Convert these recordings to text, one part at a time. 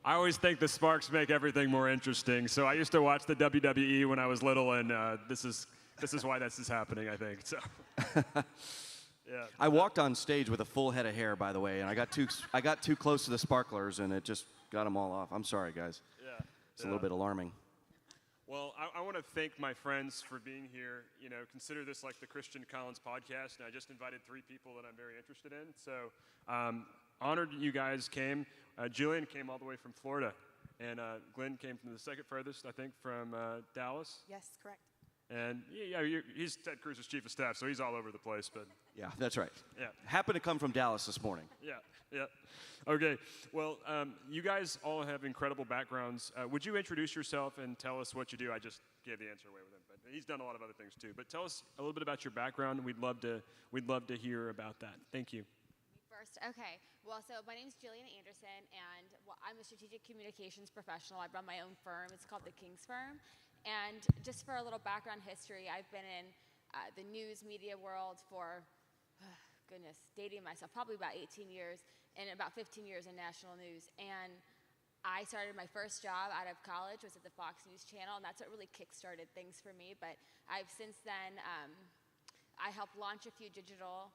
I always think the sparks make everything more interesting. So I used to watch the WWE when I was little, and this is why this is happening, I think. So, yeah. I walked on stage with a full head of hair, by the way, and I got too close to the sparklers, and it just got them all off. I'm sorry, guys. Yeah. It's a little bit alarming. Well, I want to thank my friends for being here. You know, consider this like the Christian Collins podcast, and I just invited 3 people that I'm very interested in. So, honored you guys came. Jillian came all the way from Florida, and Glyn came from the second furthest, I think, from Dallas. Yes, correct. And yeah, he's Ted Cruz's chief of staff, so he's all over the place. But Yeah, that's right. yeah, Happened to come from Dallas this morning. yeah. Okay. Well, you guys all have incredible backgrounds. Would you introduce yourself and tell us what you do? I just gave the answer away with him, but he's done a lot of other things too. But tell us a little bit about your background. We'd love to hear about that. Thank you. First, okay. Well, so my name is Jillian Anderson, and I'm a strategic communications professional. I run my own firm. It's called the King's Firm. And just for a little background history, I've been in the news media world for, goodness, dating myself, probably about 18 years, and about 15 years in national news. And I started my first job out of college was at the Fox News Channel, and that's what really kick-started things for me. But I've since then, I helped launch a few digital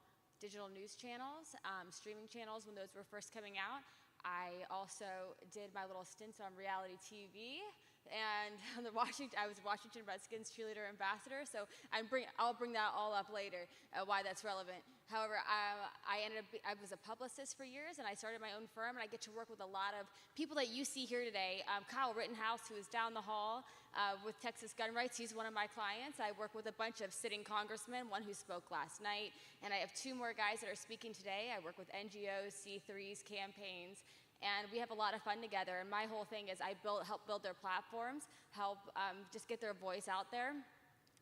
news channels, streaming channels when those were first coming out. I also did my little stints on reality TV, and I was Washington Redskins cheerleader ambassador, so I'll bring that all up later, why that's relevant. However, I was a publicist for years, and I started my own firm, and I get to work with a lot of people that you see here today. Kyle Rittenhouse, who is down the hall with Texas gun rights, he's one of my clients. I work with a bunch of sitting congressmen, one who spoke last night, and I have 2 more guys that are speaking today. I work with NGOs, C3s, campaigns, and we have a lot of fun together. And my whole thing is I help build their platforms, help just get their voice out there.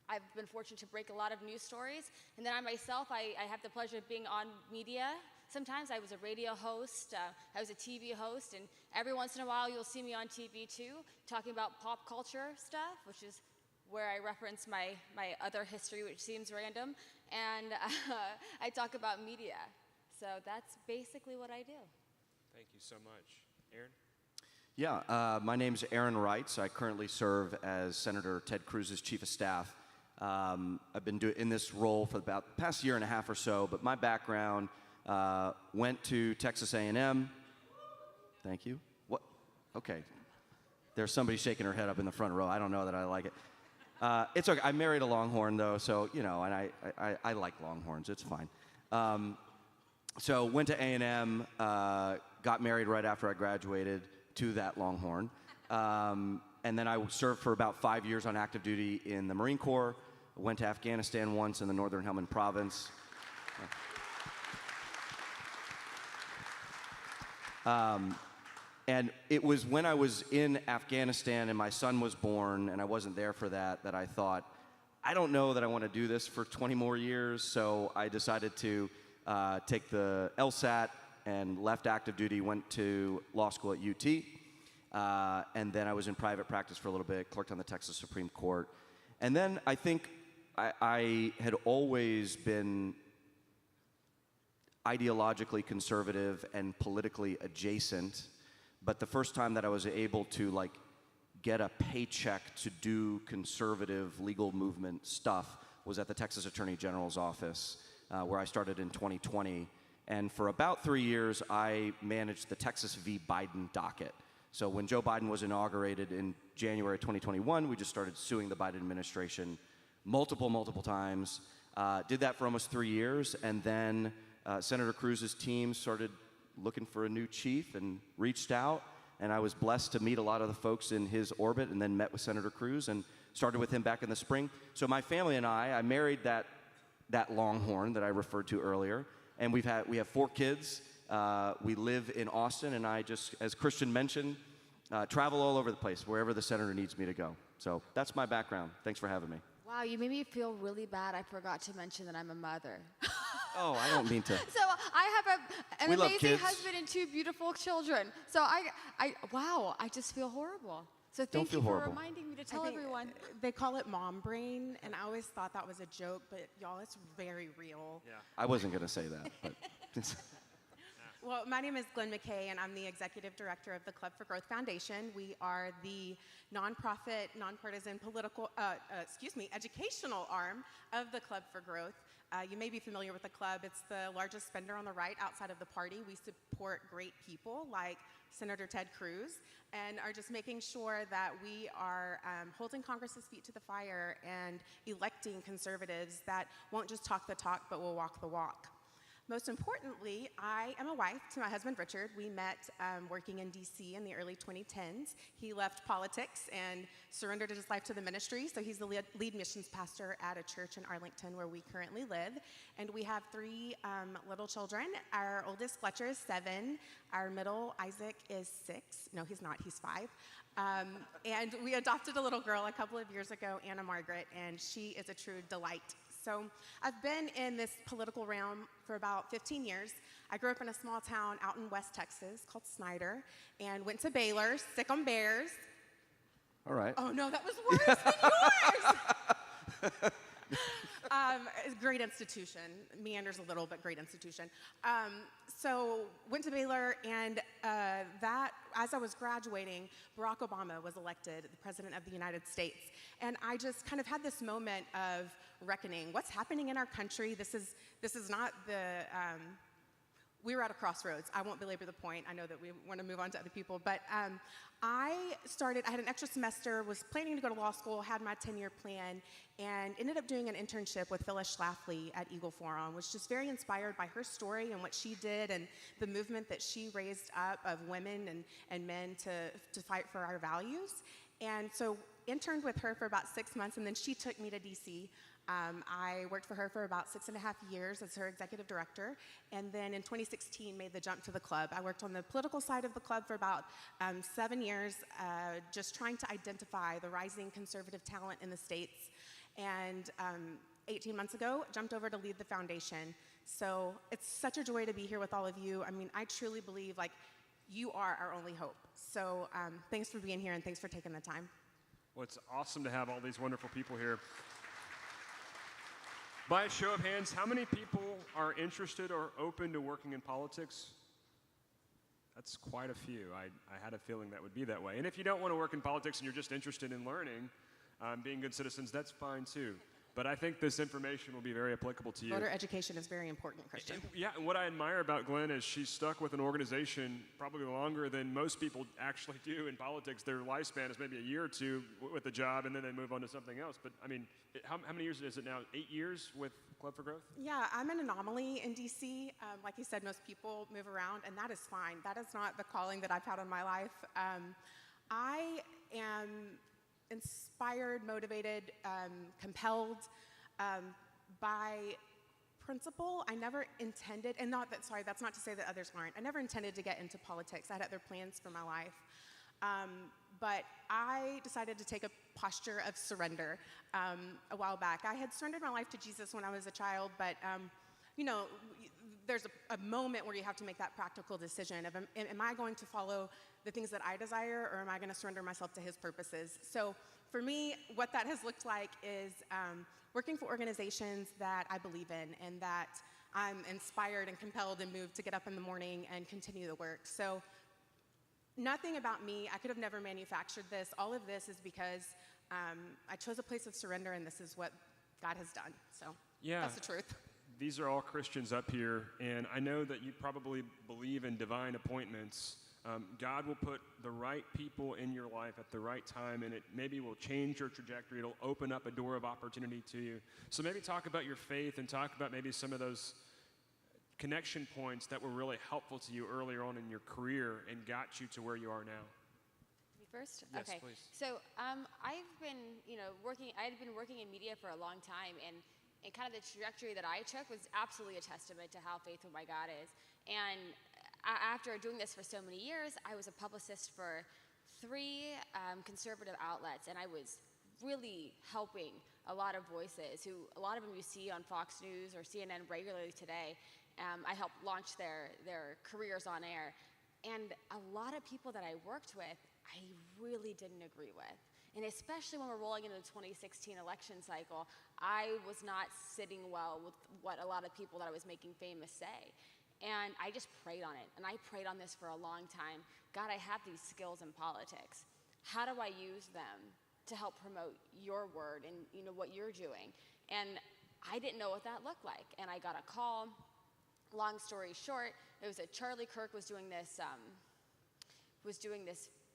I've been fortunate to break a lot of news stories. And then I myself, I have the pleasure of being on media. Sometimes I was a radio host, I was a TV host, and every once in a while you'll see me on TV too, talking about pop culture stuff, which is where I reference my other history, which seems random. And I talk about media. So that's basically what I do. Thank you so much. Aaron? Yeah, my name's Aaron Reitz. I currently serve as Senator Ted Cruz's chief of staff. I've been in this role for about the past year and a half or so, but my background went to Texas A&M. Thank you. What? Okay. There's somebody shaking her head up in the front row. I don't know that I like it. It's okay. I married a Longhorn, though, so, you know, and I like Longhorns. It's fine. So went to A&M, got married right after I graduated to that Longhorn. And then I served for about 5 years on active duty in the Marine Corps. Went to Afghanistan once in the Northern Helmand Province. And it was when I was in Afghanistan and my son was born and I wasn't there for that I thought, I don't know that I want to do this for 20 more years. So I decided to take the LSAT and left active duty, went to law school at UT. And then I was in private practice for a little bit, clerked on the Texas Supreme Court. And then I think I had always been ideologically conservative and politically adjacent, but the first time that I was able to get a paycheck to do conservative legal movement stuff was at the Texas Attorney General's office, where I started in 2020. And for about 3 years, I managed the Texas v. Biden docket. So when Joe Biden was inaugurated in January 2021, we just started suing the Biden administration multiple times. Did that for almost 3 years, and then Senator Cruz's team started looking for a new chief and reached out, and I was blessed to meet a lot of the folks in his orbit, and then met with Senator Cruz and started with him back in the spring. So my family and I married that Longhorn that I referred to earlier, and we have 4 kids. We live in Austin, and I just, as Christian mentioned, travel all over the place, wherever the senator needs me to go. So that's my background. Thanks for having me. Wow, you made me feel really bad. I forgot to mention that I'm a mother. Oh, I don't mean to. So I have an amazing husband and 2 beautiful children. So wow, I just feel horrible. So thank you for reminding me to tell everyone. They call it mom brain, and I always thought that was a joke, but y'all, it's very real. Yeah. I wasn't going to say that, but... Well, my name is Glyn McKay, and I'm the executive director of the Club for Growth Foundation. We are the nonprofit, nonpartisan, educational arm of the Club for Growth. You may be familiar with the club. It's the largest spender on the right outside of the party. We support great people like Senator Ted Cruz and are just making sure that we are holding Congress's feet to the fire and electing conservatives that won't just talk the talk but will walk the walk. Most importantly, I am a wife to my husband, Richard. We met working in D.C. in the early 2010s. He left politics and surrendered his life to the ministry, so he's the lead missions pastor at a church in Arlington where we currently live. And we have 3 little children. Our oldest, Fletcher, is 7. Our middle, Isaac, is 6. No, he's not. He's 5. And we adopted a little girl a couple of years ago, Anna Margaret, and she is a true delight. So I've been in this political realm for about 15 years. I grew up in a small town out in West Texas called Snyder and went to Baylor, sick on Bears. All right. Oh no, that was worse than yours. Great institution. Meanders a little, but great institution. So went to Baylor, and that, as I was graduating, Barack Obama was elected the President of the United States. And I just kind of had this moment of reckoning. What's happening in our country? This is not the, we were at a crossroads. I won't belabor the point. I know that we want to move on to other people, but I had an extra semester, was planning to go to law school, had my 10-year plan, and ended up doing an internship with Phyllis Schlafly at Eagle Forum. Was just very inspired by her story and what she did and the movement that she raised up of women and men to fight for our values. And so interned with her for about 6 months, and then she took me to DC. I worked for her for about 6.5 years as her executive director, and then in 2016 made the jump to the club. I worked on the political side of the club for about 7 years, just trying to identify the rising conservative talent in the States. And 18 months ago, jumped over to lead the foundation. So it's such a joy to be here with all of you. I mean, I truly believe you are our only hope. So thanks for being here and thanks for taking the time. Well, it's awesome to have all these wonderful people here. By a show of hands, how many people are interested or open to working in politics? That's quite a few. I had a feeling that would be that way. And if you don't want to work in politics and you're just interested in learning, being good citizens, that's fine too. But I think this information will be very applicable to you. Voter education is very important, Christian. Yeah, and what I admire about Glyn is she's stuck with an organization probably longer than most people actually do in politics. Their lifespan is maybe a year or two with a job, and then they move on to something else. But I mean, how many years is it now? 8 years with Club for Growth? Yeah, I'm an anomaly in DC. Like you said, most people move around, and that is fine. That is not the calling that I've had in my life. I am inspired, motivated, compelled by principle. I never intended, and that's not to say that others aren't. I never intended to get into politics. I had other plans for my life. But I decided to take a posture of surrender a while back. I had surrendered my life to Jesus when I was a child, but there's a moment where you have to make that practical decision of, am I going to follow the things that I desire, or am I going to surrender myself to his purposes? So for me, what that has looked like is working for organizations that I believe in and that I'm inspired and compelled and moved to get up in the morning and continue the work. So nothing about me, I could have never manufactured this. All of this is because I chose a place of surrender, and this is what God has done. So that's the truth. These are all Christians up here, and I know that you probably believe in divine appointments. God will put the right people in your life at the right time, and it maybe will change your trajectory. It'll open up a door of opportunity to you. So maybe talk about your faith and talk about maybe some of those connection points that were really helpful to you earlier on in your career and got you to where you are now. Me first? Yes, okay. Please. So I've been, I had been working in media for a long time, and kind of the trajectory that I took was absolutely a testament to how faithful my God is. And after doing this for so many years, I was a publicist for 3 conservative outlets, and I was really helping a lot of voices who, a lot of them you see on Fox News or CNN regularly today. I helped launch their careers on air. And a lot of people that I worked with, I really didn't agree with. And especially when we're rolling into the 2016 election cycle, I was not sitting well with what a lot of people that I was making famous say. And I just prayed on it, and I prayed on this for a long time. God, I have these skills in politics. How do I use them to help promote your word and what you're doing? And I didn't know what that looked like. And I got a call. Long story short, it was that Charlie Kirk was doing this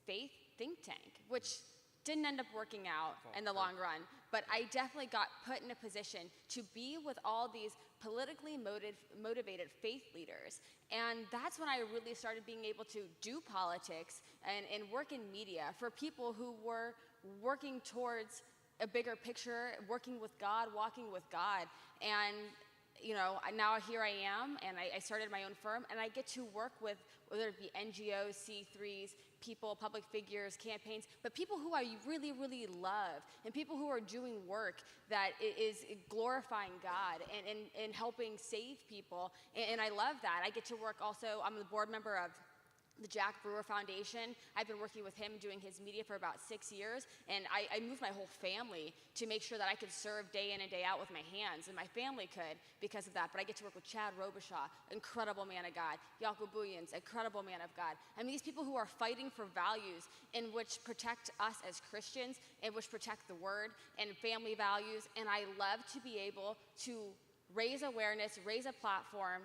faith think tank, which didn't end up working out in the long run. But I definitely got put in a position to be with all these politically motivated faith leaders. And that's when I really started being able to do politics and work in media for people who were working towards a bigger picture, working with God, walking with God. And now here I am, and I started my own firm, and I get to work with, whether it be NGOs, C3s, people, public figures, campaigns, but people who I really, really love, and people who are doing work that is glorifying God and helping save people, and I love that. I get to work also, I'm the board member of the Jack Brewer Foundation. I've been working with him doing his media for about 6 years, and I moved my whole family to make sure that I could serve day in and day out with my hands, and my family could because of that. But I get to work with Chad Robichaud, incredible man of God, Jaco Booyens, incredible man of God. I mean, these people who are fighting for values in which protect us as Christians, in which protect the word and family values, and I love to be able to raise awareness, raise a platform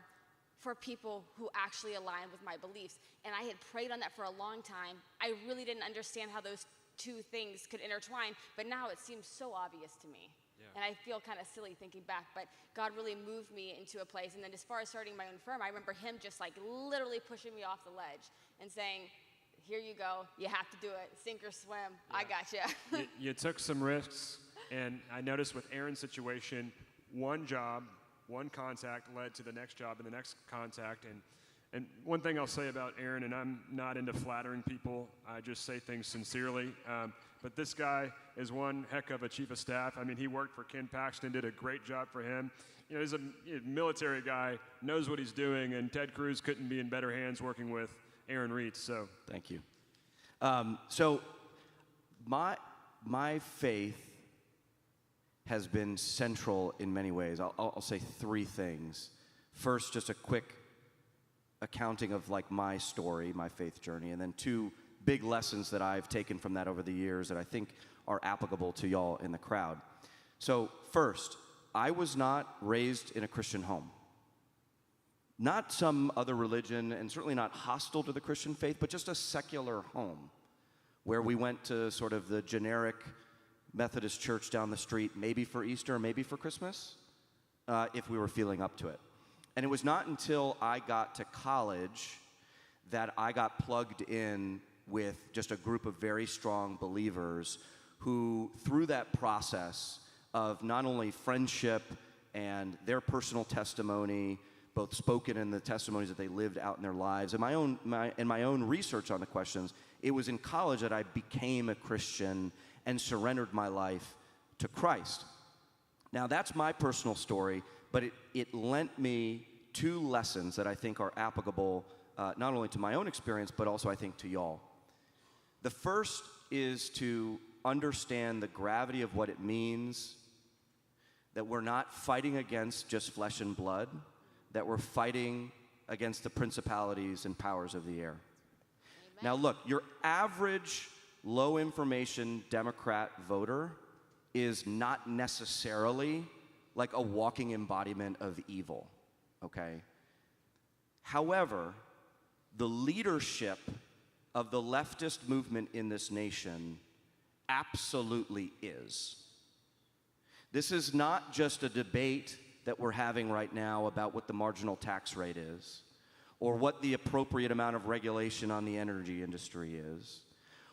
for people who actually align with my beliefs. And I had prayed on that for a long time. I really didn't understand how those two things could intertwine, but now it seems so obvious to me. Yeah. And I feel kind of silly thinking back, but God really moved me into a place. And then as far as starting my own firm, I remember him just like literally pushing me off the ledge and saying, here you go, you have to do it, sink or swim, yeah. I got you. You took some risks, and I noticed with Aaron's situation, one job, one contact led to the next job and the next contact. And one thing I'll say about Aaron, and I'm not into flattering people, I just say things sincerely, but this guy is one heck of a chief of staff. I mean, he worked for Ken Paxton, did a great job for him. He's a military guy, knows what he's doing, and Ted Cruz couldn't be in better hands working with Aaron Reitz. So thank you. So my faith has been central in many ways. I'll say three things. First, just a quick accounting of like my story, my faith journey, and then two big lessons that I've taken from that over the years that I think are applicable to y'all in the crowd. So first, I was not raised in a Christian home. Not some other religion, and certainly not hostile to the Christian faith, but just a secular home where we went to sort of the generic Methodist church down the street, maybe for Easter, maybe for Christmas, if we were feeling up to it. And it was not until I got to college that I got plugged in with just a group of very strong believers who, through that process of not only friendship and their personal testimony, both spoken in the testimonies that they lived out in their lives, and my own research on the questions, it was in college that I became a Christian and surrendered my life to Christ. Now, that's my personal story, but it lent me two lessons that I think are applicable not only to my own experience, but also I think to y'all. The first is to understand the gravity of what it means that we're not fighting against just flesh and blood, that we're fighting against the principalities and powers of the air. Amen. Now look, your average low information Democrat voter is not necessarily like a walking embodiment of evil, okay? However, the leadership of the leftist movement in this nation absolutely is. This is not just a debate that we're having right now about what the marginal tax rate is or what the appropriate amount of regulation on the energy industry is.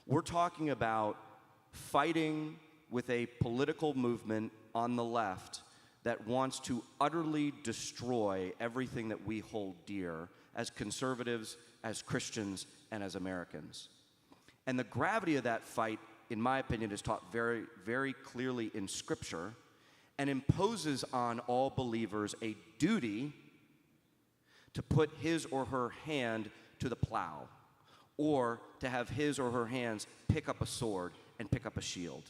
We're talking about fighting with a political movement on the left that wants to utterly destroy everything that we hold dear as conservatives, as Christians, and as Americans. And the gravity of that fight, in my opinion, is taught very, very clearly in Scripture and imposes on all believers a duty to put his or her hand to the plow, or to have his or her hands pick up a sword and pick up a shield.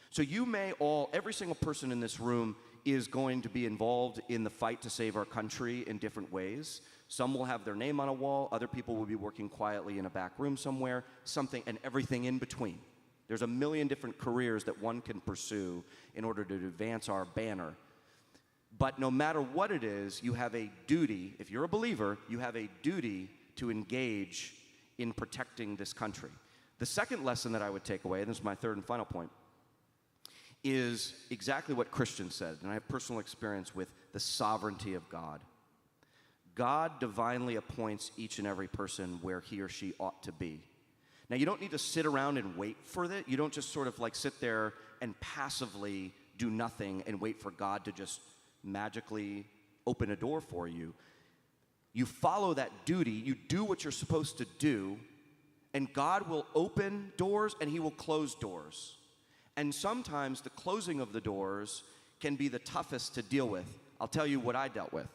So you may every single person in this room is going to be involved in the fight to save our country in different ways. Some will have their name on a wall, other people will be working quietly in a back room somewhere, something and everything in between. There's a million different careers that one can pursue in order to advance our banner. But no matter what it is, you have a duty, if you're a believer, you have a duty to engage in protecting this country. The second lesson that I would take away, and this is my third and final point, is exactly what Christian said, and I have personal experience with the sovereignty of God. God divinely appoints each and every person where he or she ought to be. Now, you don't need to sit around and wait for it. You don't just sort of like sit there and passively do nothing and wait for God to just magically open a door for you. You follow that duty, you do what you're supposed to do, and God will open doors and he will close doors. And sometimes the closing of the doors can be the toughest to deal with. I'll tell you what I dealt with.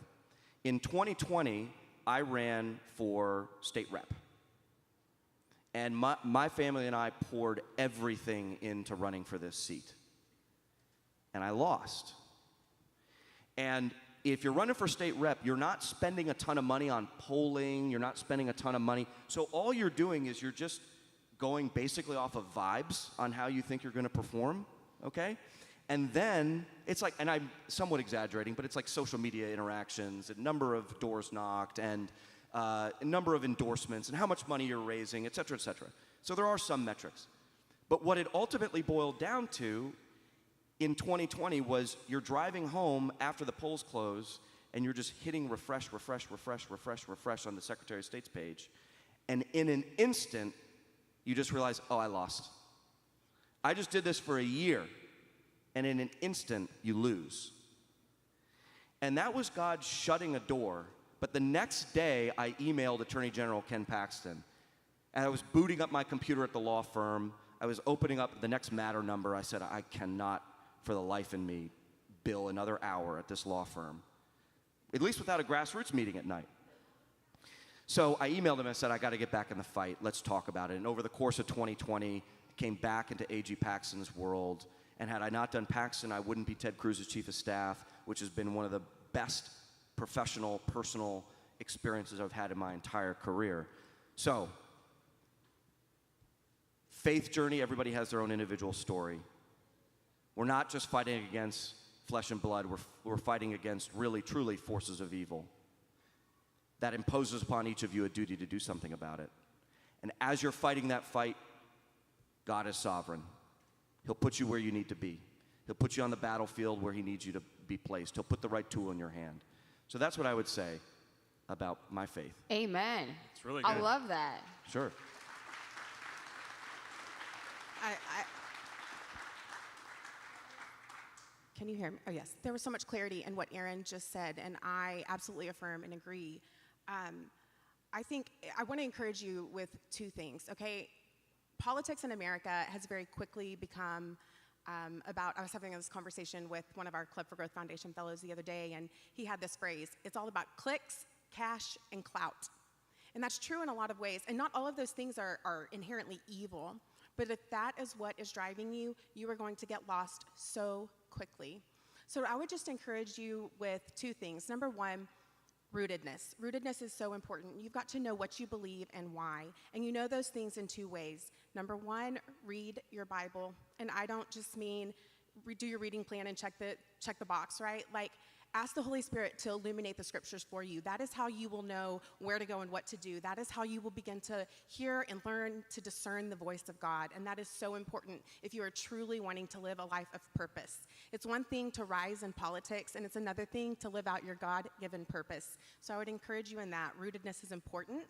In 2020, I ran for state rep. And my family and I poured everything into running for this seat. And I lost. And if you're running for state rep, you're not spending a ton of money on polling, you're not spending a ton of money. So all you're doing is you're just going basically off of vibes on how you think you're going to perform, okay? And then it's like, and I'm somewhat exaggerating, but it's like social media interactions, a number of doors knocked, and a number of endorsements, and how much money you're raising, et cetera, et cetera. So there are some metrics. But what it ultimately boiled down to in 2020 was you're driving home after the polls close, and you're just hitting refresh, refresh, refresh, refresh, refresh on the Secretary of State's page. And in an instant, you just realize, oh, I lost. I just did this for a year. And in an instant, you lose. And that was God shutting a door. But the next day, I emailed Attorney General Ken Paxton. And I was booting up my computer at the law firm. I was opening up the next matter number. I said, I cannot, for the life in me, bill another hour at this law firm, at least without a grassroots meeting at night. So I emailed him and I said, I got to get back in the fight. Let's talk about it. And over the course of 2020, I came back into A.G. Paxton's world. And had I not done Paxton, I wouldn't be Ted Cruz's chief of staff, which has been one of the best professional, personal experiences I've had in my entire career. So, faith journey, everybody has their own individual story. We're not just fighting against flesh and blood, we're fighting against really, truly forces of evil. That imposes upon each of you a duty to do something about it. And as you're fighting that fight, God is sovereign. He'll put you where you need to be. He'll put you on the battlefield where he needs you to be placed. He'll put the right tool in your hand. So that's what I would say about my faith. Amen. It's really good. I love that. Sure. Can you hear me? Oh, yes. There was so much clarity in what Aaron just said, and I absolutely affirm and agree. I think I want to encourage you with two things, okay? Politics in America has very quickly become I was having this conversation with one of our Club for Growth Foundation fellows the other day, and he had this phrase, it's all about clicks, cash, and clout. And that's true in a lot of ways, and not all of those things are inherently evil, but if that is what is driving you, you are going to get lost so quickly. So I would just encourage you with two things. Number one, rootedness. Rootedness is so important. You've got to know what you believe and why. And you know those things in two ways. Number one, read your Bible. And I don't just mean do your reading plan and check the box, right? Like, ask the Holy Spirit to illuminate the scriptures for you. That is how you will know where to go and what to do. That is how you will begin to hear and learn to discern the voice of God. And that is so important if you are truly wanting to live a life of purpose. It's one thing to rise in politics, and it's another thing to live out your God-given purpose. So I would encourage you in that. Rootedness is important.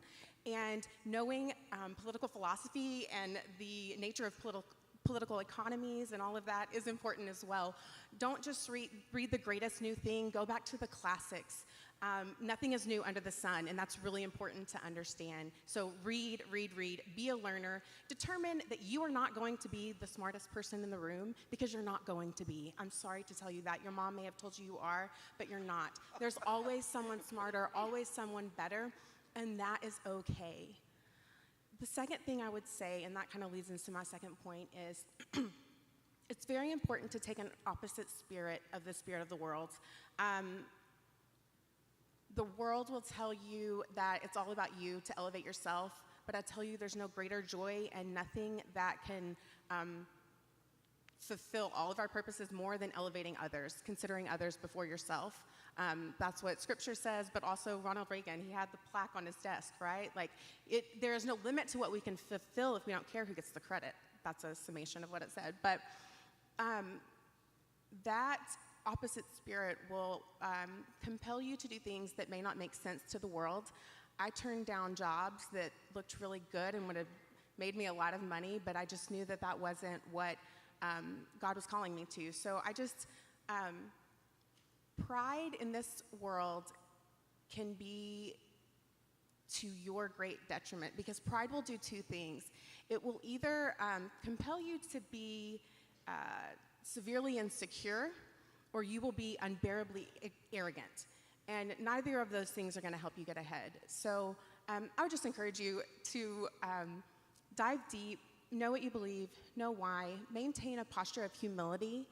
And knowing political philosophy and the nature of political economies and all of that is important as well. Don't just read the greatest new thing. Go back to the classics. Nothing is new under the sun, and that's really important to understand. So read. Be a learner. Determine that you are not going to be the smartest person in the room, because you're not going to be. I'm sorry to tell you that. Your mom may have told you you are, but you're not. There's always someone smarter, always someone better, and that is okay. The second thing I would say, and that kind of leads into my second point, is it's very important to take an opposite spirit of the spirit of the world. the world will tell you that it's all about you to elevate yourself, but I tell you there's no greater joy and nothing that can fulfill all of our purposes more than elevating others, considering others before yourself. That's what Scripture says, but also Ronald Reagan, he had the plaque on his desk, right? Like, there is no limit to what we can fulfill if we don't care who gets the credit. That's a summation of what it said. But that opposite spirit will compel you to do things that may not make sense to the world. I turned down jobs that looked really good and would have made me a lot of money, but I just knew that that wasn't what God was calling me to. So I just, pride in this world can be to your great detriment, because pride will do two things. It will either compel you to be severely insecure, or you will be unbearably arrogant. And neither of those things are going to help you get ahead. So I would just encourage you to dive deep, know what you believe, know why, maintain a posture of humility.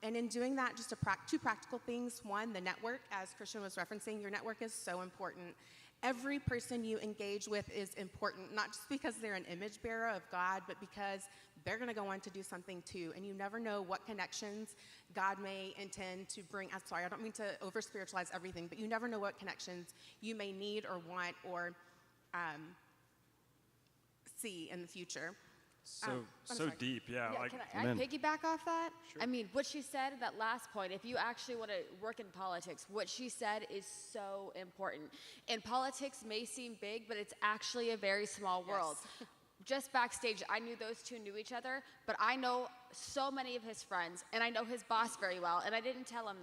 And in doing that, just two practical things. One, the network, as Christian was referencing, your network is so important. Every person you engage with is important, not just because they're an image bearer of God, but because they're going to go on to do something too. And you never know what connections God may intend to bring. I'm sorry, I don't mean to over-spiritualize everything, but you never know what connections you may need or want or see in the future. So deep, yeah. Like, can I piggyback off that? Sure. I mean, what she said, that last point, if you actually want to work in politics, what she said is so important. And politics may seem big, but it's actually a very small world. Yes. Just backstage, I knew those two knew each other, but I know so many of his friends, and I know his boss very well, and I didn't tell him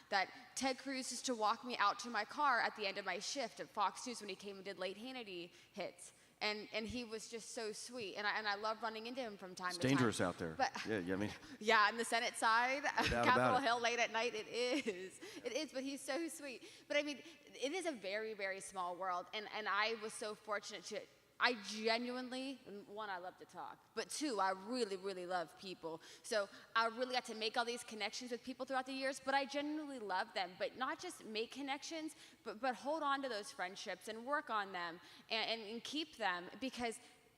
that Ted Cruz used to walk me out to my car at the end of my shift at Fox News when he came and did late Hannity hits. And he was just so sweet, and I love running into him from time to time. It's dangerous out there. But, yeah, I mean. Yeah, on the Senate side, Capitol Hill late at night, it is, but he's so sweet. But I mean, it is a very, very small world, and I was so fortunate I genuinely, one, I love to talk, but two, I really, really love people. So I really got to make all these connections with people throughout the years, but I genuinely love them. But not just make connections, but hold on to those friendships and work on them and keep them, because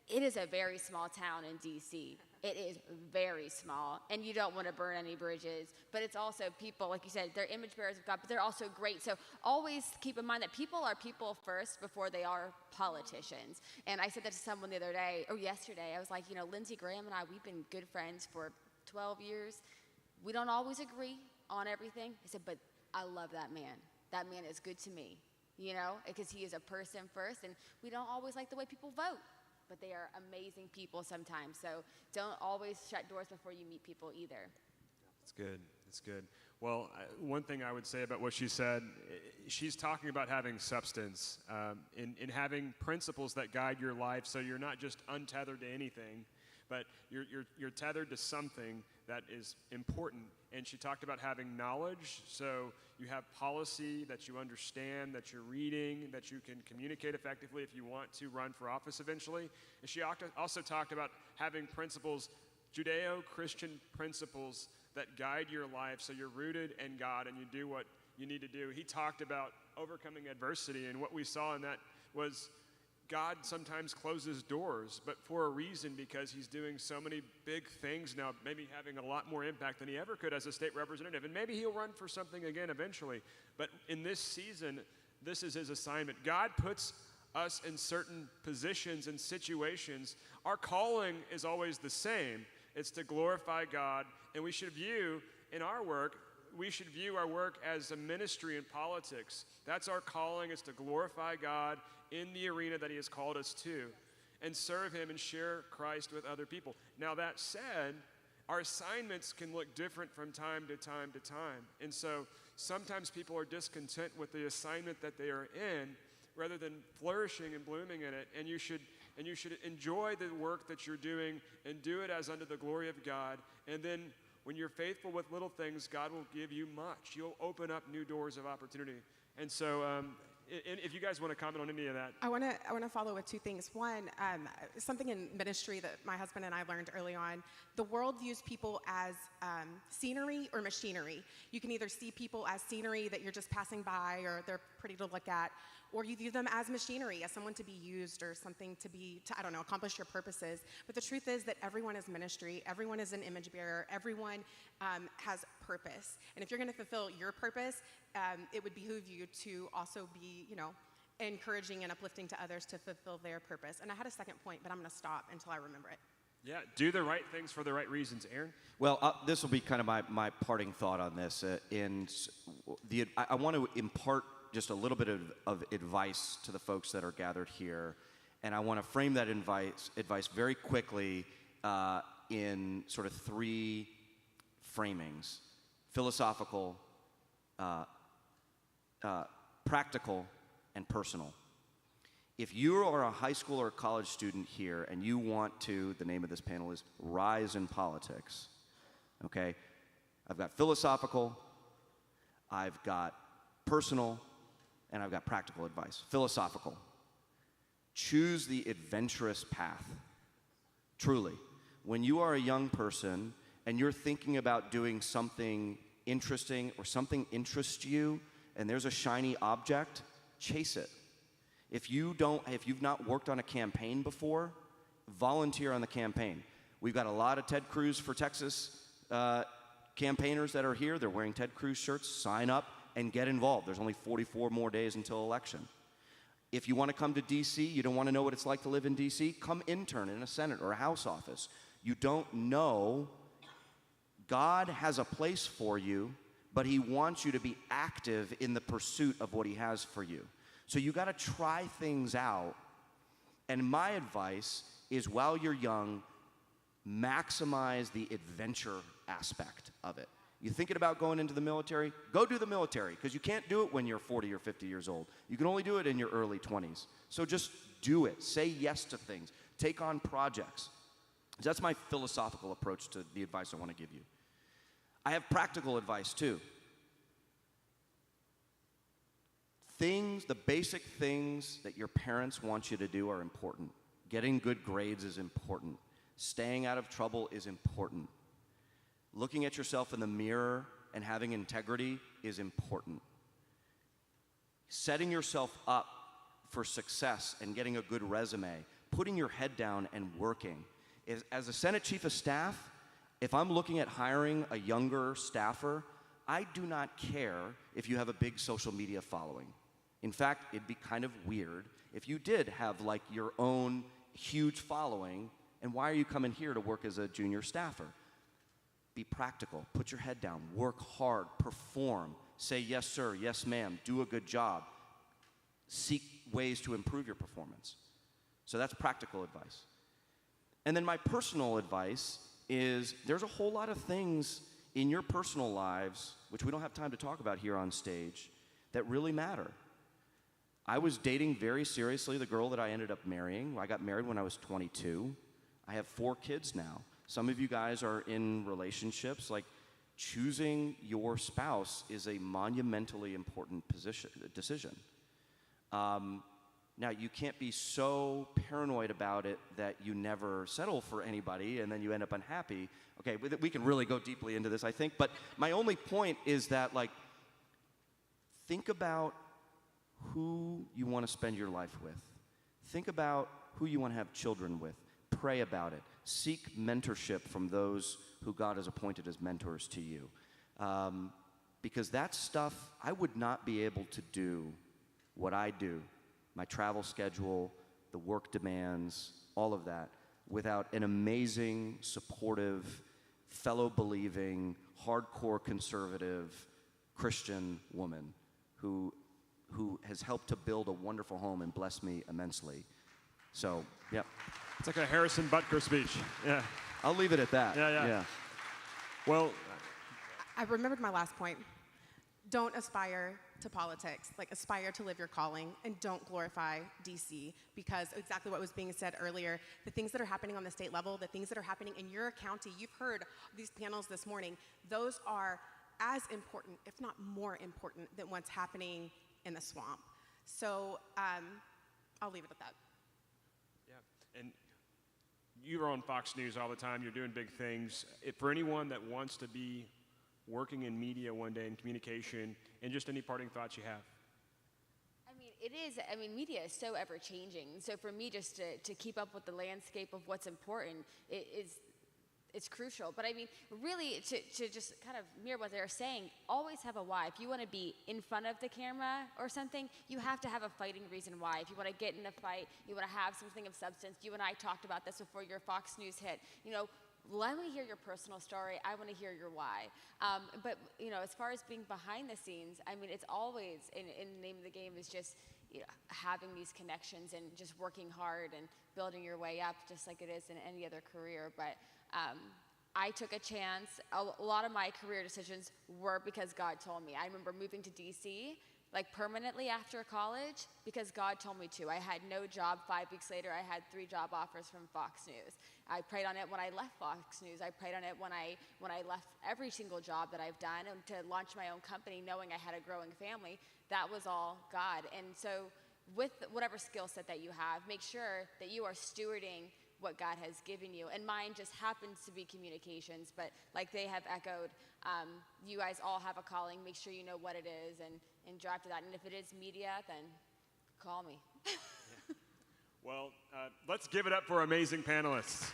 it is a very small town in D.C. It is very small, and you don't want to burn any bridges. But it's also people, like you said, they're image bearers of God, but they're also great. So always keep in mind that people are people first before they are politicians. And I said that to someone the other day, or yesterday. I was like, Lindsey Graham and I, we've been good friends for 12 years. We don't always agree on everything. I said, but I love that man. That man is good to me, because he is a person first, and we don't always like the way people vote. But they are amazing people sometimes. So don't always shut doors before you meet people either. That's good. That's good. Well, one thing I would say about what she said, she's talking about having substance, in having principles that guide your life, so you're not just untethered to anything, but you're tethered to something that is important. And she talked about having knowledge, so you have policy that you understand, that you're reading, that you can communicate effectively if you want to run for office eventually. And she also talked about having principles, Judeo-Christian principles that guide your life, so you're rooted in God and you do what you need to do. He talked about overcoming adversity, and what we saw in that was God sometimes closes doors, but for a reason, because he's doing so many big things now, maybe having a lot more impact than he ever could as a state representative. And maybe he'll run for something again eventually. But in this season, this is his assignment. God puts us in certain positions and situations. Our calling is always the same. It's to glorify God, and we should view our work as a ministry in politics. That's our calling, is to glorify God in the arena that he has called us to, and serve him and share Christ with other people. Now, that said, our assignments can look different from time to time to time. And so sometimes people are discontent with the assignment that they are in, rather than flourishing and blooming in it. And you should enjoy the work that you're doing and do it as unto the glory of God. And then when you're faithful with little things, God will give you much. You'll open up new doors of opportunity. And so if you guys want to comment on any of that. I want to follow with two things. One, something in ministry that my husband and I learned early on. The world views people as scenery or machinery. You can either see people as scenery that you're just passing by, or they're pretty to look at, or you view them as machinery, as someone to be used or something to I don't know, accomplish your purposes. But the truth is that everyone is ministry, everyone is an image bearer, everyone has purpose. And if you're going to fulfill your purpose, it would behoove you to also be, encouraging and uplifting to others to fulfill their purpose. And I had a second point, but I'm going to stop until I remember it. Yeah, do the right things for the right reasons, Aaron. Well, this will be kind of my parting thought on this. I want to impart just a little bit of advice to the folks that are gathered here, and I want to frame that advice very quickly in sort of three framings: philosophical, practical, and personal. If you are a high school or college student here and you want to, the name of this panel is Rise in Politics, okay? I've got philosophical, I've got personal, and I've got practical advice. Philosophical. Choose the adventurous path. Truly. When you are a young person and you're thinking about doing something interesting or something interests you and there's a shiny object, chase it. If you've not worked on a campaign before, volunteer on the campaign. We've got a lot of Ted Cruz for Texas campaigners that are here. They're wearing Ted Cruz shirts. Sign up and get involved. There's only 44 more days until election. If you want to come to D.C., you don't want to know what it's like to live in D.C., come intern in a Senate or a House office. You don't know. God has a place for you, but he wants you to be active in the pursuit of what he has for you. So you got to try things out. And my advice is, while you're young, maximize the adventure aspect of it. You thinking about going into the military? Go do the military, because you can't do it when you're 40 or 50 years old. You can only do it in your early 20s. So just do it. Say yes to things. Take on projects. That's my philosophical approach to the advice I want to give you. I have practical advice too. The basic things that your parents want you to do are important. Getting good grades is important. Staying out of trouble is important. Looking at yourself in the mirror and having integrity is important. Setting yourself up for success and getting a good resume, putting your head down and working. As a Senate Chief of Staff, if I'm looking at hiring a younger staffer, I do not care if you have a big social media following. In fact, it'd be kind of weird if you did have like your own huge following, and why are you coming here to work as a junior staffer? Be practical, put your head down, work hard, perform, say yes sir, yes ma'am, do a good job, seek ways to improve your performance. So that's practical advice. And then my personal advice is, there's a whole lot of things in your personal lives, which we don't have time to talk about here on stage, that really matter. I was dating very seriously the girl that I ended up marrying. I got married when I was 22. I have 4 kids now. Some of you guys are in relationships. Like, choosing your spouse is a monumentally important decision. Now, you can't be so paranoid about it that you never settle for anybody and then you end up unhappy. Okay, we can really go deeply into this, I think. But my only point is that, like, think about who you want to spend your life with. Think about who you want to have children with. Pray about it. Seek mentorship from those who God has appointed as mentors to you. Because that stuff, I would not be able to do what I do, my travel schedule, the work demands, all of that, without an amazing, supportive, fellow-believing, hardcore conservative Christian woman who has helped to build a wonderful home and bless me immensely. So, yeah. It's like a Harrison Butker speech. Yeah. I'll leave it at that. Yeah. Well, I remembered my last point. Don't aspire to politics. Like, aspire to live your calling, and don't glorify DC, because exactly what was being said earlier, the things that are happening on the state level, the things that are happening in your county, you've heard these panels this morning, those are as important, if not more important, than what's happening in the swamp. So I'll leave it at that. yeah. And you're on Fox News all the time. You're doing big things. For anyone that wants to be working in media one day in communication, and just any parting thoughts you have. it is, I mean, media is so ever changing. So for me, just to keep up with the landscape of what's important, it's crucial. But I mean, really, to just kind of mirror what they're saying, always have a why. If you want to be in front of the camera or something, you have to have a fighting reason why. If you want to get in a fight, you want to have something of substance. You and I talked about this before your Fox News hit. You know, let me hear your personal story. I want to hear your why. But, you know, as far as being behind the scenes, I mean, it's always, in the name of the game is just, you know, having these connections and just working hard and building your way up, just like it is in any other career. But I took a chance. A lot of my career decisions were because God told me. I remember moving to DC, like permanently after college, because God told me to. I had no job. 5 weeks later, I had 3 job offers from Fox News. I prayed on it when I left Fox News. I prayed on it when I left every single job that I've done, and to launch my own company, knowing I had a growing family. That was all God. And so with whatever skill set that you have, make sure that you are stewarding what God has given you. And mine just happens to be communications, but like they have echoed, you guys all have a calling. Make sure you know what it is and drive to that. And if it is media, then call me. Well, let's give it up for our amazing panelists.